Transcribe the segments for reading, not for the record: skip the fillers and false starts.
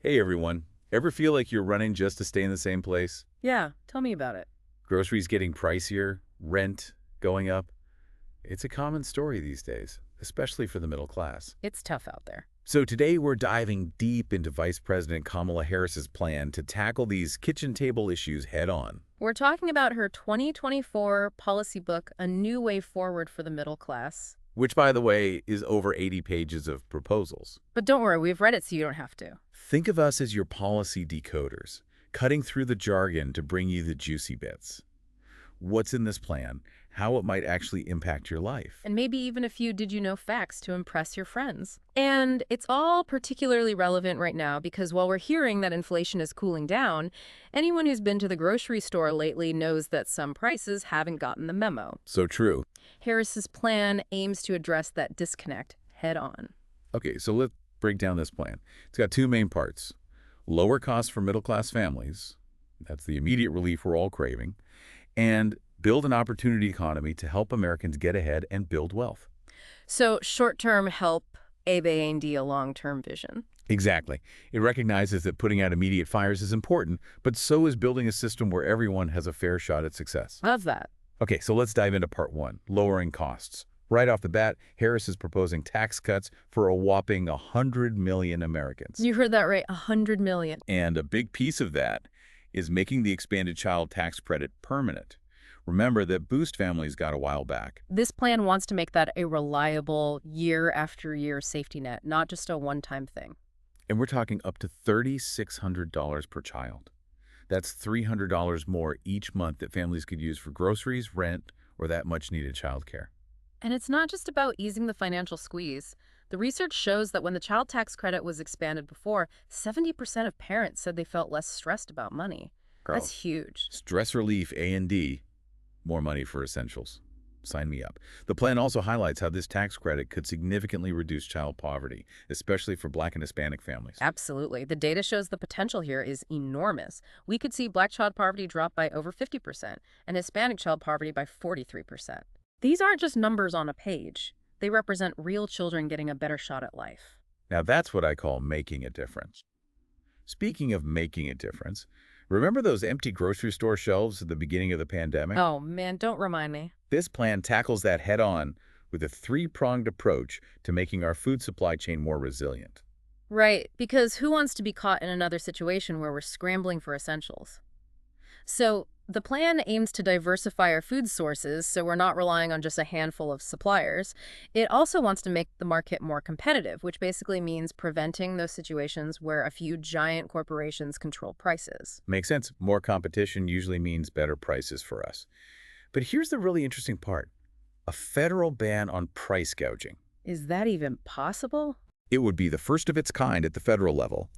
Hey everyone, ever feel like you're running just to stay in the same place? Yeah, tell me about it. Groceries getting pricier, rent going up? It's a common story these days, especially for the middle class. It's tough out there. So today we're diving deep into Vice President Kamala Harris's plan to tackle these kitchen table issues head on. We're talking about her 2024 policy book, A New Way Forward for the Middle Class. Which, by the way, is over 80 pages of proposals. But don't worry, we've read it so you don't have to. Think of us as your policy decoders, cutting through the jargon to bring you the juicy bits. What's in this plan? How it might actually impact your life? And maybe even a few did you know facts to impress your friends. And it's all particularly relevant right now because while we're hearing that inflation is cooling down, anyone who's been to the grocery store lately knows that some prices haven't gotten the memo. So true. Harris's plan aims to address that disconnect head on. Okay, so let's break down this plan. It's got two main parts. Lower costs for middle-class families. That's the immediate relief we're all craving. And build an opportunity economy to help Americans get ahead and build wealth. So short-term help and a long-term vision. Exactly. It recognizes that putting out immediate fires is important, but so is building a system where everyone has a fair shot at success. Love that. Okay, so let's dive into part one, lowering costs. Right off the bat, Harris is proposing tax cuts for a whopping 100 million Americans. You heard that right, 100 million. And a big piece of that is making the expanded child tax credit permanent. Remember that Boost families got a while back. This plan wants to make that a reliable year-after-year safety net, not just a one-time thing. And we're talking up to $3,600 per child. That's $300 more each month that families could use for groceries, rent, or that much-needed childcare. And it's not just about easing the financial squeeze. The research shows that when the child tax credit was expanded before, 70% of parents said they felt less stressed about money. Girl, That's huge. stress relief, A&D, more money for essentials. Sign me up. The plan also highlights how this tax credit could significantly reduce child poverty, especially for Black and Hispanic families. Absolutely. The data shows the potential here is enormous. We could see Black child poverty drop by over 50% and Hispanic child poverty by 43%. These aren't just numbers on a page. They represent real children getting a better shot at life. Now that's what I call making a difference. Speaking of making a difference, remember those empty grocery store shelves at the beginning of the pandemic? Oh, man, don't remind me. This plan tackles that head-on with a three-pronged approach to making our food supply chain more resilient. Right, because who wants to be caught in another situation where we're scrambling for essentials? So the plan aims to diversify our food sources so we're not relying on just a handful of suppliers. It also wants to make the market more competitive, which basically means preventing those situations where a few giant corporations control prices. Makes sense. More competition usually means better prices for us. But here's the really interesting part. A federal ban on price gouging. Is that even possible? It would be the first of its kind at the federal level,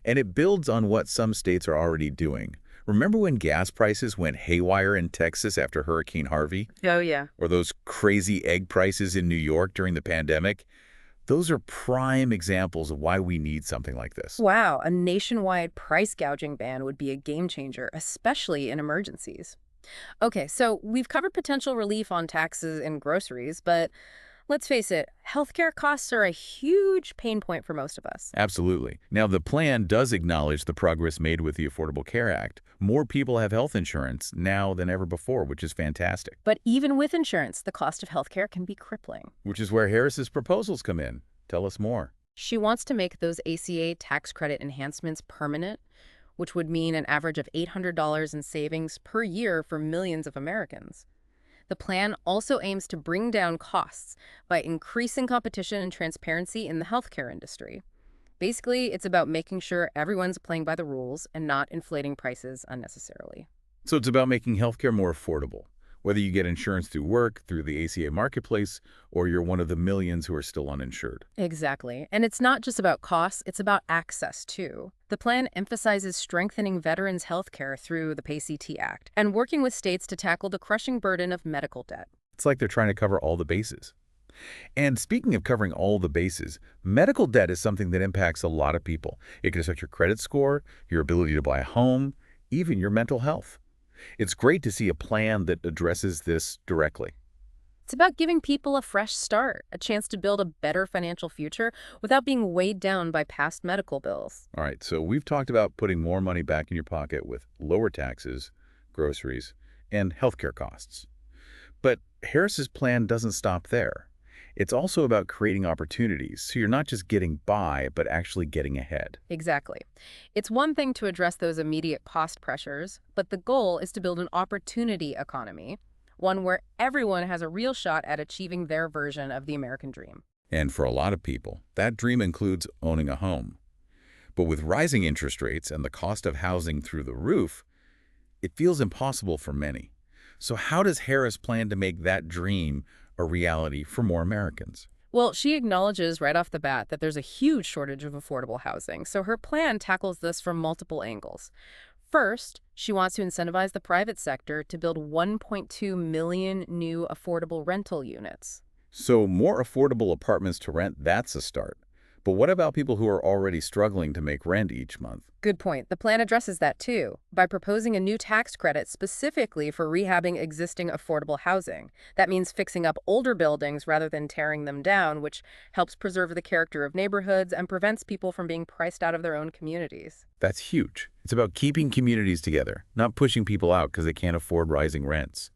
and it builds on what some states are already doing. Remember when gas prices went haywire in Texas after Hurricane Harvey? Oh, yeah. Or those crazy egg prices in New York during the pandemic? Those are prime examples of why we need something like this. Wow, a nationwide price gouging ban would be a game changer, especially in emergencies. Okay, so we've covered potential relief on taxes and groceries, but let's face it, healthcare costs are a huge pain point for most of us. Absolutely. Now, the plan does acknowledge the progress made with the Affordable Care Act. More people have health insurance now than ever before, which is fantastic. But even with insurance, the cost of healthcare can be crippling. Which is where Harris's proposals come in. Tell us more. She wants to make those ACA tax credit enhancements permanent, which would mean an average of $800 in savings per year for millions of Americans. The plan also aims to bring down costs by increasing competition and transparency in the healthcare industry. Basically, it's about making sure everyone's playing by the rules and not inflating prices unnecessarily. So it's about making healthcare more affordable, whether you get insurance through work, through the ACA marketplace, or you're one of the millions who are still uninsured. Exactly. And it's not just about costs, it's about access, too. The plan emphasizes strengthening veterans' health care through the PAYCT Act and working with states to tackle the crushing burden of medical debt. It's like they're trying to cover all the bases. And speaking of covering all the bases, medical debt is something that impacts a lot of people. It can affect your credit score, your ability to buy a home, even your mental health. It's great to see a plan that addresses this directly. It's about giving people a fresh start, a chance to build a better financial future without being weighed down by past medical bills. All right, so we've talked about putting more money back in your pocket with lower taxes, groceries, and healthcare costs. But Harris's plan doesn't stop there. It's also about creating opportunities, so you're not just getting by, but actually getting ahead. Exactly. It's one thing to address those immediate cost pressures, but the goal is to build an opportunity economy, one where everyone has a real shot at achieving their version of the American dream. And for a lot of people, that dream includes owning a home. But with rising interest rates and the cost of housing through the roof, it feels impossible for many. So how does Harris plan to make that dream a reality for more Americans? Well, she acknowledges right off the bat that there's a huge shortage of affordable housing, so her plan tackles this from multiple angles. First, she wants to incentivize the private sector to build 1.2 million new affordable rental units. So more affordable apartments to rent, that's a start. But what about people who are already struggling to make rent each month? Good point. The plan addresses that too, by proposing a new tax credit specifically for rehabbing existing affordable housing. That means fixing up older buildings rather than tearing them down, which helps preserve the character of neighborhoods and prevents people from being priced out of their own communities. That's huge. It's about keeping communities together, not pushing people out because they can't afford rising rents.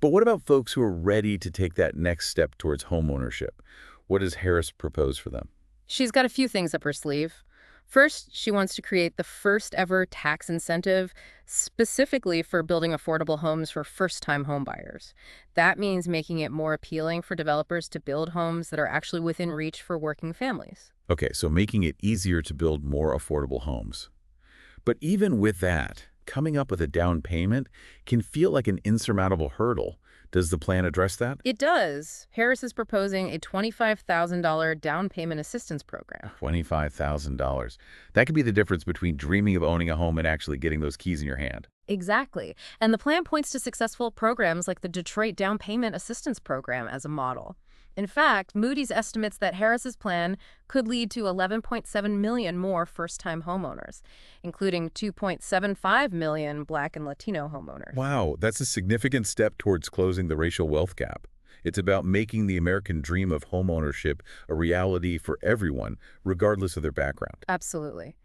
But what about folks who are ready to take that next step towards homeownership? What does Harris propose for them? She's got a few things up her sleeve. First, she wants to create the first ever tax incentive specifically for building affordable homes for first-time homebuyers. That means making it more appealing for developers to build homes that are actually within reach for working families. Okay, so making it easier to build more affordable homes. But even with that, coming up with a down payment can feel like an insurmountable hurdle. Does the plan address that? It does. Harris is proposing a $25,000 down payment assistance program. $25,000. That could be the difference between dreaming of owning a home and actually getting those keys in your hand. Exactly. And the plan points to successful programs like the Detroit Down Payment Assistance Program as a model. In fact, Moody's estimates that Harris's plan could lead to 11.7 million more first-time homeowners, including 2.75 million Black and Latino homeowners. Wow, that's a significant step towards closing the racial wealth gap. It's about making the American dream of homeownership a reality for everyone, regardless of their background. Absolutely.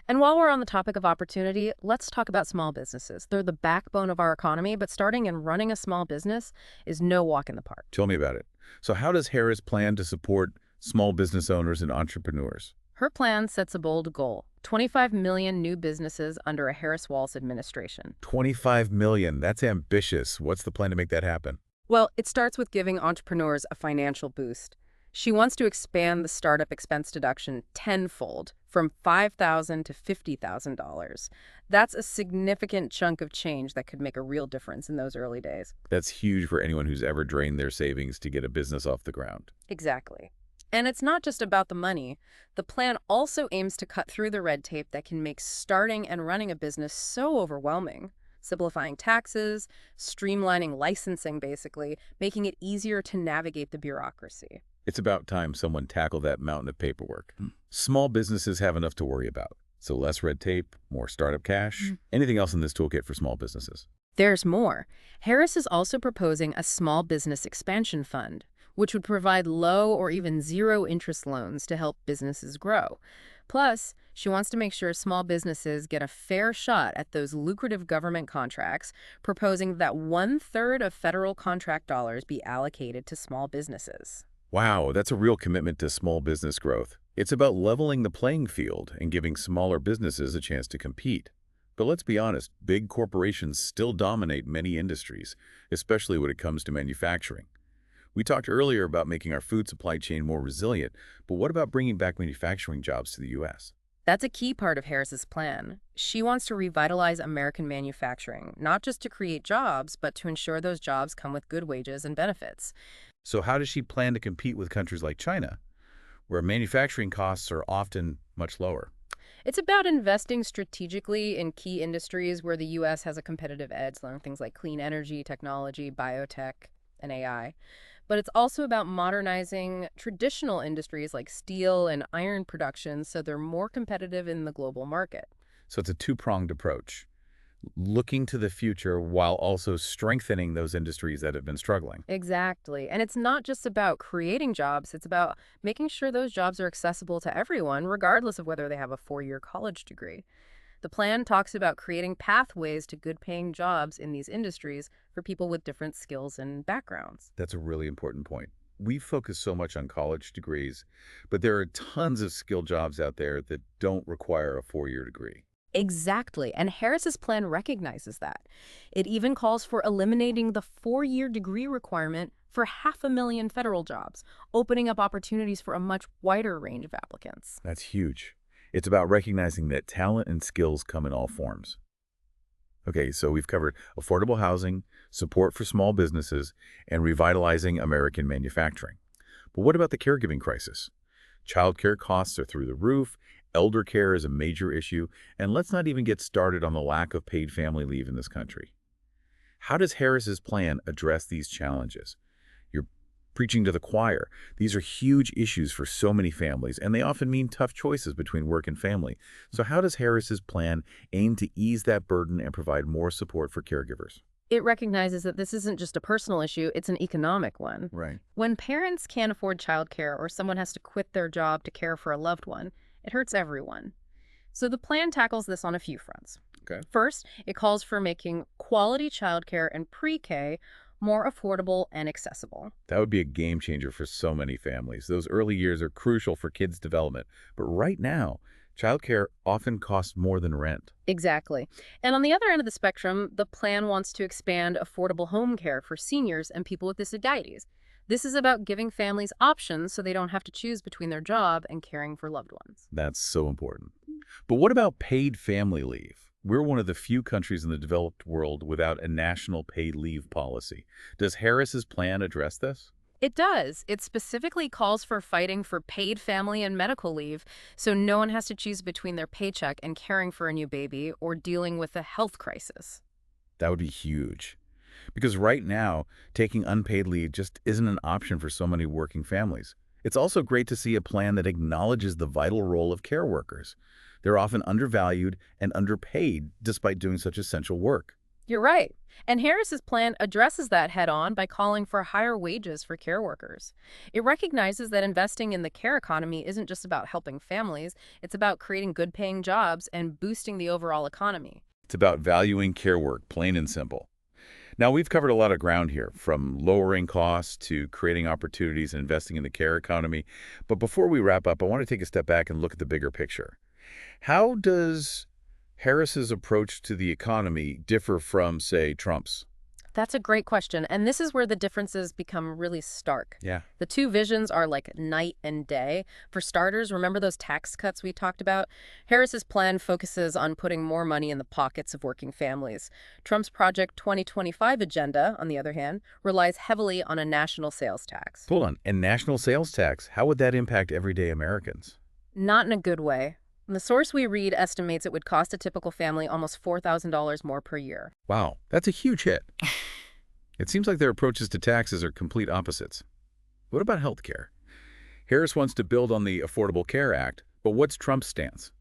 And while we're on the topic of opportunity, let's talk about small businesses. They're the backbone of our economy, but starting and running a small business is no walk in the park. Tell me about it. So how does Harris plan to support small business owners and entrepreneurs? Her plan sets a bold goal: 25 million new businesses under a Harris-Walz administration. 25 million. That's ambitious. What's the plan to make that happen? Well, it starts with giving entrepreneurs a financial boost. She wants to expand the startup expense deduction tenfold, from $5,000 to $50,000. That's a significant chunk of change that could make a real difference in those early days. That's huge for anyone who's ever drained their savings to get a business off the ground. Exactly. And it's not just about the money. The plan also aims to cut through the red tape that can make starting and running a business so overwhelming. Simplifying taxes, streamlining licensing, basically, making it easier to navigate the bureaucracy. It's about time someone tackled that mountain of paperwork. Small businesses have enough to worry about. So less red tape, more startup cash. Anything else in this toolkit for small businesses? There's more. Harris is also proposing a small business expansion fund, which would provide low or even zero interest loans to help businesses grow. Plus, she wants to make sure small businesses get a fair shot at those lucrative government contracts, proposing that 1/3 of federal contract dollars be allocated to small businesses. Wow, that's a real commitment to small business growth. It's about leveling the playing field and giving smaller businesses a chance to compete. But let's be honest, big corporations still dominate many industries, especially when it comes to manufacturing. We talked earlier about making our food supply chain more resilient, but what about bringing back manufacturing jobs to the U.S.? That's a key part of Harris's plan. She wants to revitalize American manufacturing, not just to create jobs, but to ensure those jobs come with good wages and benefits. So how does she plan to compete with countries like China, where manufacturing costs are often much lower? It's about investing strategically in key industries where the U.S. has a competitive edge, learn things like clean energy, technology, biotech, and AI. But it's also about modernizing traditional industries like steel and iron production so they're more competitive in the global market. So it's a two-pronged approach. looking to the future while also strengthening those industries that have been struggling. Exactly. And it's not just about creating jobs, it's about making sure those jobs are accessible to everyone, regardless of whether they have a 4-year college degree. The plan talks about creating pathways to good paying jobs in these industries for people with different skills and backgrounds. That's a really important point. We focus so much on college degrees, but there are tons of skilled jobs out there that don't require a 4-year degree. Exactly. And Harris's plan recognizes that. It even calls for eliminating the 4-year degree requirement for 500,000 federal jobs, opening up opportunities for a much wider range of applicants. That's huge. It's about recognizing that talent and skills come in all forms. Okay, so we've covered affordable housing, support for small businesses, and revitalizing American manufacturing. But what about the caregiving crisis? Childcare costs are through the roof, elder care is a major issue, and let's not even get started on the lack of paid family leave in this country. How does Harris's plan address these challenges? You're preaching to the choir. These are huge issues for so many families, and they often mean tough choices between work and family. So how does Harris's plan aim to ease that burden and provide more support for caregivers? It recognizes that this isn't just a personal issue, it's an economic one. Right. When parents can't afford childcare or someone has to quit their job to care for a loved one, it hurts everyone. So the plan tackles this on a few fronts. Okay. First, it calls for making quality childcare and pre-K more affordable and accessible. That would be a game changer for so many families. Those early years are crucial for kids' development. But right now, childcare often costs more than rent. Exactly. And on the other end of the spectrum, the plan wants to expand affordable home care for seniors and people with disabilities. This is about giving families options so they don't have to choose between their job and caring for loved ones. That's so important. But what about paid family leave? We're one of the few countries in the developed world without a national paid leave policy. Does Harris's plan address this? It does. It specifically calls for fighting for paid family and medical leave so no one has to choose between their paycheck and caring for a new baby or dealing with a health crisis. That would be huge. Because right now, taking unpaid leave just isn't an option for so many working families. It's also great to see a plan that acknowledges the vital role of care workers. They're often undervalued and underpaid despite doing such essential work. You're right. And Harris's plan addresses that head on by calling for higher wages for care workers. It recognizes that investing in the care economy isn't just about helping families, it's about creating good paying jobs and boosting the overall economy. It's about valuing care work, plain and simple. Now, we've covered a lot of ground here, from lowering costs to creating opportunities and investing in the care economy. But before we wrap up, I want to take a step back and look at the bigger picture. How does Harris's approach to the economy differ from, say, Trump's? That's a great question, and this is where the differences become really stark. Yeah. The two visions are like night and day. For starters, remember those tax cuts we talked about? Harris's plan focuses on putting more money in the pockets of working families. Trump's Project 2025 agenda, on the other hand, relies heavily on a national sales tax. Hold on. And national sales tax, how would that impact everyday Americans? Not in a good way. The source we read estimates it would cost a typical family almost $4,000 more per year. Wow, that's a huge hit. It seems like their approaches to taxes are complete opposites. What about health care? Harris wants to build on the Affordable Care Act, but what's Trump's stance?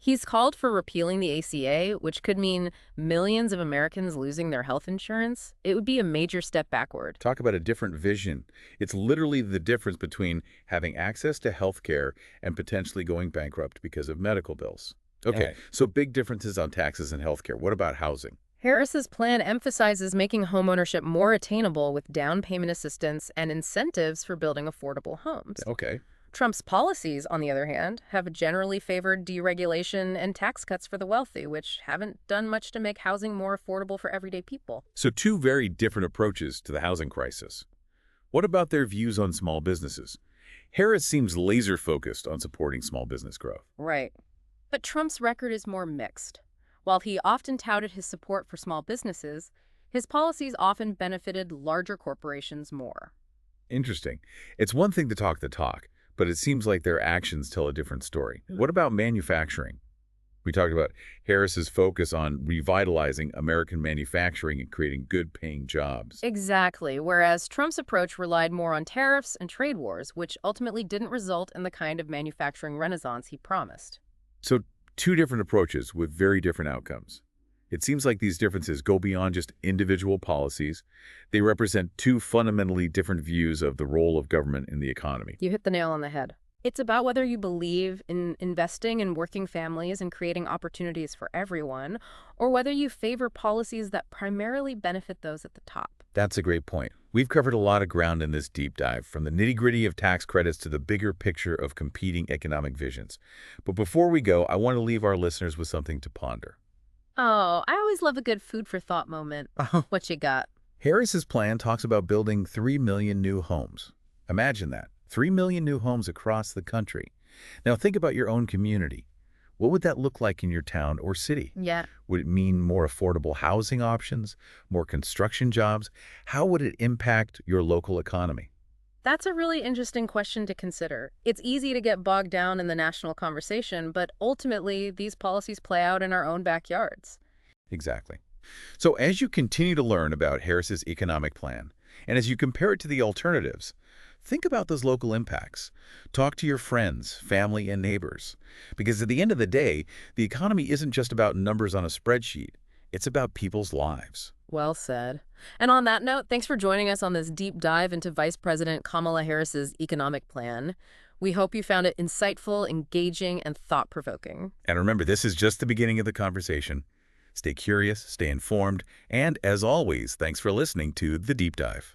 He's called for repealing the ACA, which could mean millions of Americans losing their health insurance. It would be a major step backward. Talk about a different vision. It's literally the difference between having access to health care and potentially going bankrupt because of medical bills. Okay, so big differences on taxes and health care. What about housing? Harris's plan emphasizes making homeownership more attainable with down payment assistance and incentives for building affordable homes. Okay. Trump's policies, on the other hand, have generally favored deregulation and tax cuts for the wealthy, which haven't done much to make housing more affordable for everyday people. So two very different approaches to the housing crisis. What about their views on small businesses? Harris seems laser-focused on supporting small business growth. Right. But Trump's record is more mixed. While he often touted his support for small businesses, his policies often benefited larger corporations more. Interesting. It's one thing to talk the talk, but it seems like their actions tell a different story. What about manufacturing? We talked about Harris's focus on revitalizing American manufacturing and creating good-paying jobs. Exactly, whereas Trump's approach relied more on tariffs and trade wars, which ultimately didn't result in the kind of manufacturing renaissance he promised. So two different approaches with very different outcomes. It seems like these differences go beyond just individual policies. They represent two fundamentally different views of the role of government in the economy. You hit the nail on the head. It's about whether you believe in investing in working families and creating opportunities for everyone, or whether you favor policies that primarily benefit those at the top. That's a great point. We've covered a lot of ground in this deep dive, from the nitty-gritty of tax credits to the bigger picture of competing economic visions. But before we go, I want to leave our listeners with something to ponder. Oh, I always love a good food for thought moment. What you got? Harris's plan talks about building 3 million new homes. Imagine that, 3 million new homes across the country. Now think about your own community. What would that look like in your town or city? Yeah. Would it mean more affordable housing options, more construction jobs? How would it impact your local economy? That's a really interesting question to consider. It's easy to get bogged down in the national conversation, but ultimately, these policies play out in our own backyards. Exactly. So as you continue to learn about Harris's economic plan, and as you compare it to the alternatives, think about those local impacts. Talk to your friends, family, and neighbors. Because at the end of the day, the economy isn't just about numbers on a spreadsheet. It's about people's lives. Well said. And on that note, thanks for joining us on this deep dive into Vice President Kamala Harris's economic plan. We hope you found it insightful, engaging, and thought-provoking. And remember, this is just the beginning of the conversation. Stay curious, stay informed, and as always, thanks for listening to The Deep Dive.